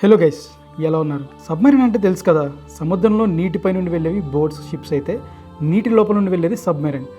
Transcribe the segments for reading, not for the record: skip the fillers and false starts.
Hello guys, ఎలా ఉన్నారు? Submarine అంటే తెలుసు కదా, సముద్రంలో నీటిపై నుండి వెళ్ళేవి బోట్స్, షిప్స్ అయితే నీటి లోపల నుండి వెళ్ళేది సబ్మెరీన్.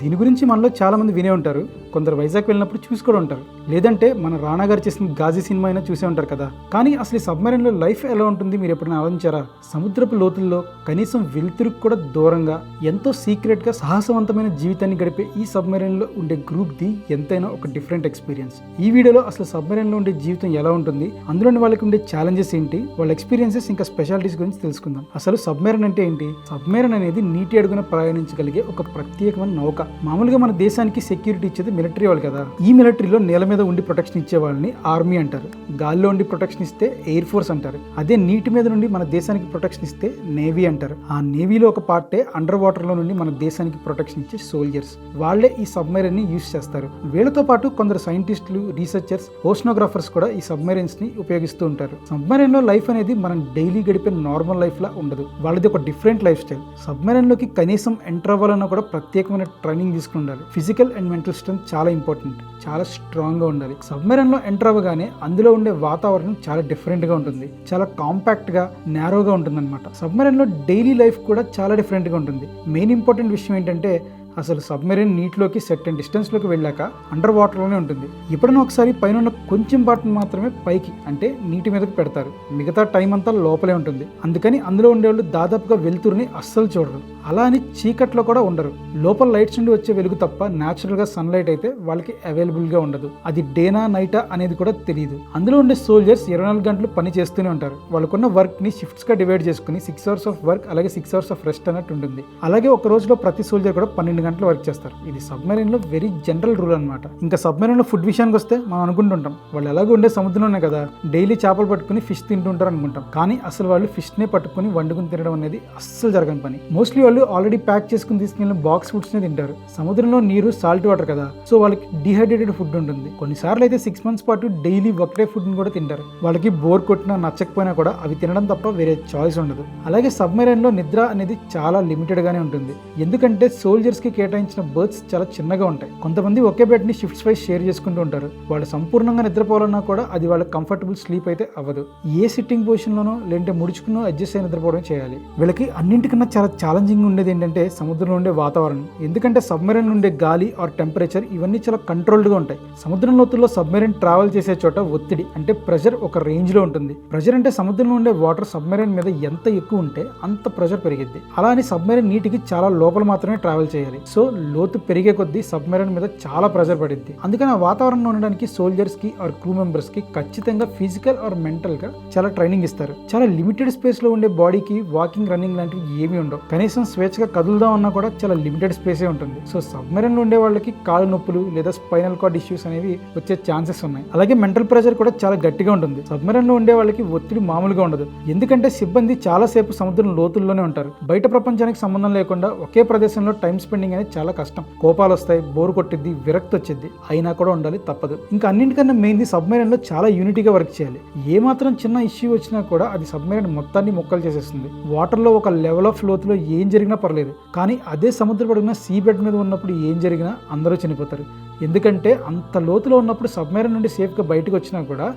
దీని గురించి మనలో చాలామంది వినే ఉంటారు, కొందరు వైజాగ్ వెళ్ళినప్పుడు చూసి కూడా ఉంటారు, లేదంటే మన రానా గారు చేసిన గాజీ సినిమా అయినా చూసే ఉంటారు కదా. కానీ అసలు ఈ సబ్మెరీన్లో లైఫ్ ఎలా ఉంటుంది మీరు ఎప్పుడైనా ఆలోచించారా? సముద్రపు లోతుల్లో కనీసం వెలుతురుకు కూడా దూరంగా ఎంతో సీక్రెట్గా సాహసవంతమైన జీవితాన్ని గడిపే ఈ సబ్మెరీన్లో ఉండే గ్రూప్ది ఎంతైనా ఒక డిఫరెంట్ ఎక్స్పీరియన్స్. ఈ వీడియోలో అసలు సబ్మెరీన్లో ఉండే జీవితం ఎలా ఉంటుంది, అందులోని వాళ్ళకి ఉండే ఛాలెంజెస్ ఏంటి, వాళ్ళ ఎక్స్పీరియన్సెస్ ఇంకా స్పెషాలిటీస్ గురించి తెలుసుకుందాం. అసలు సబ్మెరీన్ అంటే ఏంటి? సబ్మెరీన్ అనేది నీటి అడుగున ప్రయాణించగలిగే ఒక ప్రత్యేకమైన నౌక. మామూలుగా మన దేశానికి సెక్యూరిటీ ఇచ్చేది మిలిటరీ వాళ్ళు కదా. ఈ మిలిటరీలో నేల మీద ఉండి ప్రొటెక్షన్ ఇచ్చే వాళ్ళని ఆర్మీ అంటారు, గాల్లో ఉండి ప్రొటెక్షన్ ఇస్తే ఎయిర్ ఫోర్స్ అంటారు, అదే నీటి మీద నుండి మన దేశానికి ప్రొటెక్షన్ ఇస్తే నేవీ అంటారు. ఆ నేవీలో ఒక పార్టే అండర్ వాటర్ లో నుండి మన దేశానికి ప్రొటెక్షన్ ఇచ్చే సోల్జర్స్. వాళ్లే ఈ సబ్మెరీన్ ని యూజ్ చేస్తారు. వీళ్ళతో పాటు కొందరు సైంటిస్టులు, రీసెర్చర్స్, ఓషనోగ్రాఫర్స్ కూడా ఈ సబ్మెరీన్స్ ని ఉపయోగిస్తూ ఉంటారు. సబ్మెరీన్ లో లైఫ్ అనేది మనం డైలీ గడిపే నార్మల్ లైఫ్ లా ఉండదు, వాళ్ళది ఒక డిఫరెంట్ లైఫ్ స్టైల్. సబ్మెరీన్ లోకి కనీసం ఎంటర్ అవ్వాలన్నా కూడా ప్రత్యేకమైన ట్రైనింగ్ తీసుకుని ఉండాలి. ఫిజికల్ అండ్ మెంటల్ స్ట్రెంత్ చాలా ఇంపార్టెంట్, చాలా స్ట్రాంగ్ గా ఉండాలి. సబ్మెరీన్ లో ఎంటర్ అవ్వగానే అందులో ఉండే వాతావరణం చాలా డిఫరెంట్ గా ఉంటుంది, చాలా కాంపాక్ట్ గా, నేరోగా ఉంటుంది అనమాట. సబ్మెరీన్ లో డైలీ లైఫ్ కూడా చాలా డిఫరెంట్ గా ఉంటుంది. మెయిన్ ఇంపార్టెంట్ విషయం ఏంటంటే అసలు సబ్మెరీన్ నీటిలోకి సెర్టెన్ డిస్టెన్స్లోకి వెళ్ళాక అండర్ వాటర్లోనే ఉంటుంది. ఎప్పుడైనా ఒకసారి పైన ఉన్న కొంచెం పార్ట్ని మాత్రమే పైకి అంటే నీటి మీదకి పెడతారు, మిగతా టైం అంతా లోపలే ఉంటుంది. అందుకని అందులో ఉండేవాళ్ళు దాదాపుగా వెలుతురుని అస్సలు చూడరు. అలా అని చీకట్లో కూడా ఉండరు. లోపల లైట్స్ నుండి వచ్చే వెలుగు తప్ప న్యాచురల్గా సన్లైట్ అయితే వాళ్ళకి అవైలబుల్గా ఉండదు. అది డేనా నైటా అనేది కూడా తెలియదు. అందులో ఉండే సోల్జర్స్ 24 గంటలు పని చేస్తూనే ఉంటారు. వాళ్ళకున్న వర్క్ని షిఫ్ట్స్గా డివైడ్ చేసుకుని 6 అవర్స్ ఆఫ్ వర్క్ అలాగే 6 అవర్స్ ఆఫ్ రెస్ట్ అన్నట్టు ఉంటుంది. అలాగే ఒక రోజులో ప్రతి సోల్జర్ కూడా 12 గంటలు వర్క్ చేస్తారు. ఇది సబ్మెరీన్ లో వెరీ జనరల్ రూల్ అనమాట. ఇంకా సబ్మెరీన్ లో ఫుడ్ విషయానికి వస్తే మనం అనుకుంటుంటాం వాళ్ళు ఎలాగో ఉండే సముద్రంలోనే కదా, డైలీ చేపలు పట్టుకుని ఫిష్ తింటుంటారు అనుకుంటాం. కానీ అసలు వాళ్ళు ఫిష్ నే పట్టుకుని వండుకుని తినడం అనేది అస్సలు జరగని పని. మోస్ట్లీ వాళ్ళు ఆల్రెడీ ప్యాక్ చేసుకుని తీసుకెళ్ళిన బాక్స్ ఫుడ్స్ నే తింటారు. సముద్రంలో నీరు సాల్ట్ వాటర్ కదా, సో వాళ్ళకి డిహైడ్రేటెడ్ ఫుడ్ ఉంటుంది. కొన్నిసార్లు అయితే 6 months పాటు డైలీ ఒకటే ఫుడ్ ని కూడా తింటారు. వాళ్ళకి బోర్ కొట్టినా నచ్చకపోయినా కూడా అవి తినడం తప్ప వేరే చాయిస్ ఉండదు. అలాగే సబ్మెరీన్ లో నిద్ర అనేది చాలా లిమిటెడ్ గానే ఉంటుంది, ఎందుకంటే సోల్జర్స్ కి కేటాయించిన బర్త్స్ చాలా చిన్నగా ఉంటాయి. కొంతమంది ఒకే బెడ్ ని షిఫ్ట్స్ వైస్ షేర్ చేసుకుంటూ ఉంటారు. వాళ్ళు సంపూర్ణంగా నిద్రపోవాలన్నా కూడా అది వాళ్ళ కంఫర్టబుల్ స్లీప్ అయితే అవ్వదు. ఏ సిట్టింగ్ పొజిషన్ లోనో లేదంటే ముడుచుకునో అడ్జస్ట్ అయి నిద్రపోవడం చేయాలి. వీళ్ళకి అన్నింటికన్నా చాలా ఛాలెంజింగ్ ఉండేది ఏంటంటే సముద్రంలో ఉండే వాతావరణం. ఎందుకంటే సబ్మెరీన్ ఉండే గాలి ఆర్ టెంపరేచర్ ఇవన్నీ చాలా కంట్రోల్డ్ గా ఉంటాయి. సముద్రం లోతుల్లో సబ్మెరీన్ ట్రావెల్ చేసే చోట ఒత్తిడి అంటే ప్రెషర్ ఒక రేంజ్ లో ఉంటుంది. ప్రెషర్ అంటే సముద్రంలో ఉండే వాటర్ సబ్మెరీన్ మీద ఎంత ఎక్కువ ఉంటే అంత ప్రెషర్ పెరిగిద్ది. అలా అని సబ్మెరీన్ నీటికి చాలా లోపల మాత్రమే ట్రావెల్ చేయాలి. సో లోతు పెరిగే కొద్దీ సబ్మెరీన్ మీద చాలా ప్రెషర్ పడింది. అందుకని ఆ వాతావరణంలో ఉండడానికి సోల్జర్స్ కి ఆర్ క్రూ మెంబర్స్ కి ఖచ్చితంగా ఫిజికల్ ఆర్ మెంటల్ గా చాలా ట్రైనింగ్ ఇస్తారు. చాలా లిమిటెడ్ స్పేస్ లో ఉండే బాడీకి వాకింగ్, రన్నింగ్ లాంటివి ఏమీ ఉండవు. కనీసం స్వేచ్ఛగా కదులుదాం అన్నా కూడా చాలా లిమిటెడ్ స్పేసే ఉంటుంది. సో సబ్మెరీన్ లో ఉండే వాళ్ళకి కాలు నొప్పులు లేదా స్పైనల్ కార్డ్ ఇష్యూస్ అనేవి వచ్చే ఛాన్సెస్ ఉన్నాయి. అలాగే మెంటల్ ప్రెషర్ కూడా చాలా గట్టిగా ఉంటుంది. సబ్మెరీన్ లో ఉండే వాళ్ళకి ఒత్తిడి మామూలుగా ఉండదు, ఎందుకంటే సిబ్బంది చాలా సేపు సముద్రం లోతుల్లోనే ఉంటారు. బయట ప్రపంచానికి సంబంధం లేకుండా ఒకే ప్రదేశంలో టైం స్పెండింగ్ అనేది చాలా కష్టం. కోపాలు వస్తాయి, బోరు కొట్టిద్ది, విరక్తి వచ్చింది, అయినా కూడా ఉండాలి, తప్పదు. ఇంకా అన్నింటికన్నా మెయిన్ది సబ్మెరీన్ లో చాలా యూనిటీగా వర్క్ చేయాలి. ఏ మాత్రం చిన్న ఇష్యూ వచ్చినా కూడా అది సబ్మెరీన్ మొత్తాన్ని మొక్కలు చేసేస్తుంది. వాటర్ లో ఒక లెవెల్ ఆఫ్ లోతులో ఏం జరిగినా పర్లేదు, కానీ అదే సముద్ర పడుగున సీ బెడ్ మీద ఉన్నప్పుడు ఏం జరిగినా అందరూ చనిపోతారు. ఎందుకంటే అంత లోతులో ఉన్నప్పుడు సబ్మెరీన్ నుండి సేఫ్గా బయటకు వచ్చినా కూడా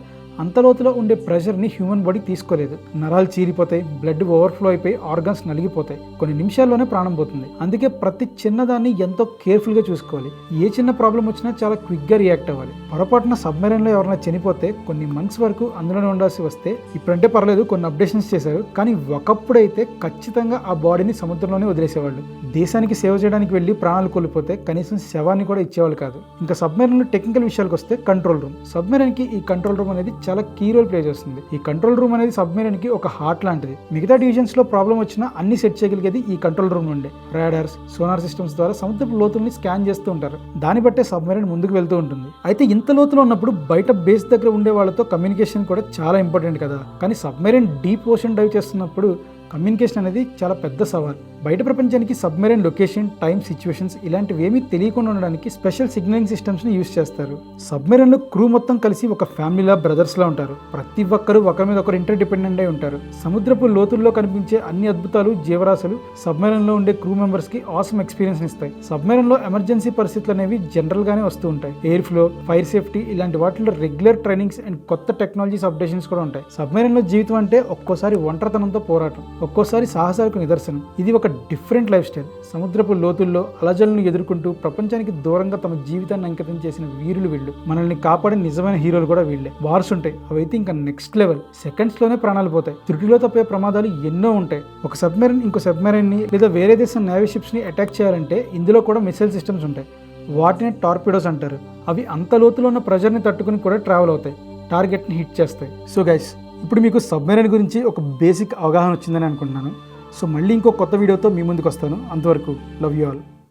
అంత లోతులో ఉండే ప్రెషర్ని హ్యూమన్ బాడీ తీసుకోలేదు. నరాలు చీరిపోతాయి, బ్లడ్ ఓవర్ఫ్లో అయిపోయి ఆర్గన్స్ నలిగిపోతాయి, కొన్ని నిమిషాల్లోనే ప్రాణం పోతుంది. అందుకే ప్రతి చిన్నదాన్ని ఎంతో కేర్ఫుల్గా చూసుకోవాలి. ఏ చిన్న ప్రాబ్లం వచ్చినా చాలా క్విక్గా రియాక్ట్ అవ్వాలి. పొరపాటున సబ్మెరీన్లో ఎవరైనా చనిపోతే కొన్ని మంత్స్ వరకు అందులోనే ఉండాల్సి వస్తే, ఇప్పుడంటే పర్లేదు కొన్ని అప్డేషన్స్ చేశారు, కానీ ఒకప్పుడైతే ఖచ్చితంగా ఆ బాడీని సముద్రంలోనే వదిలేసేవాళ్ళు. దేశానికి సేవ చేయడానికి వెళ్ళి ప్రాణాలు కోల్పోతే కనీసం శవాన్ని కూడా ఇచ్చేవాళ్ళు కాదు. ఇంకా సబ్మెరీన్లో టెక్నికల్ విషయాలకు వస్తే కంట్రోల్ రూమ్. సబ్మెరీన్కి ఈ కంట్రోల్ రూమ్ అనేది చాలా కీ రోల్ ప్లే చేస్తుంది. ఈ కంట్రోల్ రూమ్ అనేది సబ్మెరీన్ కి ఒక హార్ట్ లాంటిది. మిగతా డివిజన్స్ లో ప్రాబ్లం వచ్చినా అన్ని సెట్ చేయగలిగేది ఈ కంట్రోల్ రూమ్ నుండి. రాడార్స్, సోనార్ సిస్టమ్స్ ద్వారా సముద్రపు లోతుల్ని స్కాన్ చేస్తూ ఉంటారు. దాన్ని బట్టే సబ్మెరీన్ ముందుకు వెళ్తూ ఉంటుంది. అయితే ఇంత లోతులో ఉన్నప్పుడు బయట బేస్ దగ్గర ఉండే వాళ్ళతో కమ్యూనికేషన్ కూడా చాలా ఇంపార్టెంట్ కదా. కానీ సబ్మెరీన్ డీప్ ఓషన్ డైవ్ చేస్తున్నప్పుడు కమ్యూనికేషన్ అనేది చాలా పెద్ద సవాల్. బయట ప్రపంచానికి సబ్మెరైన్ లొకేషన్, టైం, సిచ్యువేషన్స్ ఇలాంటివి ఏమీ తెలియకుండా ఉండడానికి స్పెషల్ సిగ్నలింగ్ సిస్టమ్స్ని యూజ్ చేస్తారు. సబ్మెరైన్లో క్రూ మొత్తం కలిసి ఒక ఫ్యామిలీలా, బ్రదర్స్లా ఉంటారు. ప్రతి ఒక్కరు ఒకరి మీద ఒకరు ఇంటర్ డిపెండెంట్ అయి ఉంటారు. సముద్రపు లోతుల్లో కనిపించే అన్ని అద్భుతాలు, జీవరాశులు సబ్మెరైన్లో ఉండే క్రూ మెంబర్స్కి ఆసమ్ ఎక్స్పీరియన్స్ ఇస్తాయి. సబ్మెరైన్లో ఎమర్జెన్సీ పరిస్థితులు అనేవి జనరల్గానే వస్తూ ఉంటాయి. ఎయిర్ ఫ్లో, ఫైర్ సేఫ్టీ ఇలాంటి వాటిలో రెగ్యులర్ ట్రైనింగ్స్ అండ్ కొత్త టెక్నాలజీస్ అప్డేషన్స్ కూడా ఉంటాయి. సబ్మెరైన్లో జీవితం అంటే ఒక్కోసారి ఒంటరితనంతో పోరాటం, ఒక్కోసారి సాహసాలకు నిదర్శనం. ఇది ఒక డిఫరెంట్ లైఫ్ స్టైల్. సముద్రపు లోతుల్లో అలజలను ఎదుర్కొంటూ ప్రపంచానికి దూరంగా తమ జీవితాన్ని అంకితం చేసిన వీరులు వీళ్ళు. మనల్ని కాపాడే నిజమైన హీరోలు కూడా వీళ్ళే. వార్స్ ఉంటాయి, అవైతే ఇంకా నెక్స్ట్ లెవెల్. సెకండ్స్ లోనే ప్రాణాలు పోతాయి. త్రుటిలో తప్పే ప్రమాదాలు ఎన్నో ఉంటాయి. ఒక సబ్మెరైన్ ఇంకో సబ్మెరైన్ ని లేదా వేరే దేశం నేవీ షిప్స్ ని అటాక్ చేయాలంటే ఇందులో కూడా మిసైల్ సిస్టమ్స్ ఉంటాయి. వాటిని టార్పిడోస్ అంటారు. అవి అంత లోతులో ఉన్న ప్రెజర్ని తట్టుకుని కూడా ట్రావెల్ అవుతాయి, టార్గెట్ని హిట్ చేస్తాయి. సో గైస్, ఇప్పుడు మీకు సబ్మెరైన్ గురించి ఒక బేసిక్ అవగాహన వచ్చిందని అనుకుంటున్నాను. సో మళ్ళీ ఇంకో కొత్త వీడియోతో మీ ముందుకు వస్తాను. అంతవరకు లవ్ యూ ఆల్.